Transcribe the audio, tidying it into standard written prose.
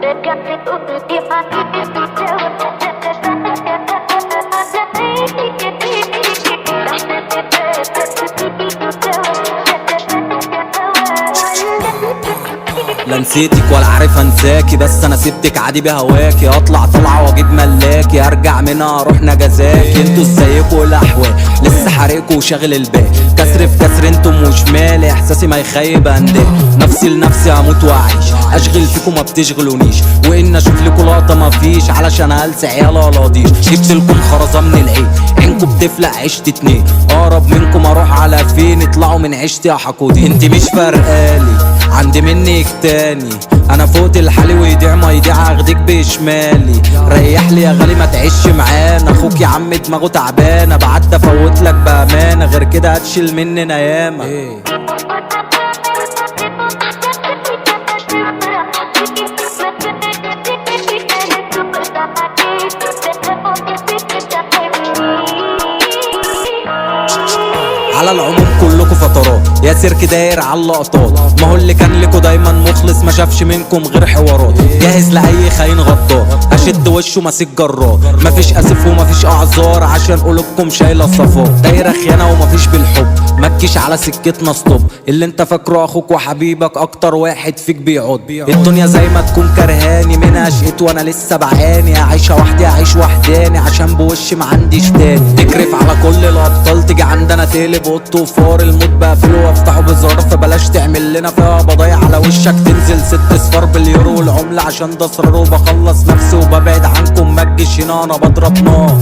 لا نسيتك ولا عارف انساكي، بس انا سبتك عادي بهواكي. اطلع طلعه واجيب ملاكي، ارجع منها اروح نجازاكي. انتوا ازيكوا الاحوال لسه حارقكوا وشاغل الباقي. كسر في كسر انتم وشمالي، احساسي ما يخيب انداي. نفسي لنفسي هموت واعيش، اشغل فيكم ما بتشغلونيش. وان اشوف لكم لقطه مفيش، علشان هلس عيال الاضيش. جبت لكم خرزه من العين، عينكم بتفلق عشت اتنين. اقرب منكم اروح على فين؟ اطلعوا من عشتي يا حقودين. انت مش فارقالي عندي منك تاني، انا فوت الحالي ويضيع ما يضيع اخدك بشمالي. ريح لي يا غالي ما تعيش معانا، اخوك يا عم دماغه تعبانه. بعد افوت لك بامانه، غير كده هتشيل مننا ياما. على العموم كلكوا فترات، يا سيرك داير على اللقطات. ما هو اللي كان لكوا دايما مخلص، ما شافش منكم غير حوارات. جاهز لاي خاين غدار، اشد وشه ماسك جرار. مفيش اسف ومفيش اعذار، عشان قلوبكم شايله الصفار. دايره خيانه ومفيش بالحب، متكيش على سكتنا ستوب. اللي انت فاكره اخوك وحبيبك، اكتر واحد فيك بيعض. الدنيا زي ما تكون كرهاني، منها شقيت وانا لسه بعاني. اعيش وحدي اعيش وحداني، عشان بوشي ما عنديش تاني. تكرف على كل الابطال، تيجي عندنا تقلب قط وفار. الموت بقفله وافتحه بظرف، بلاش تعمل لنا فيها بضايع. على وشك تنزل 6 صفار باليورو والعمله، عشان ده اسرار. وبخلص نفسي وببعد عنكم، ما تجيش هنا انا بضرب نار.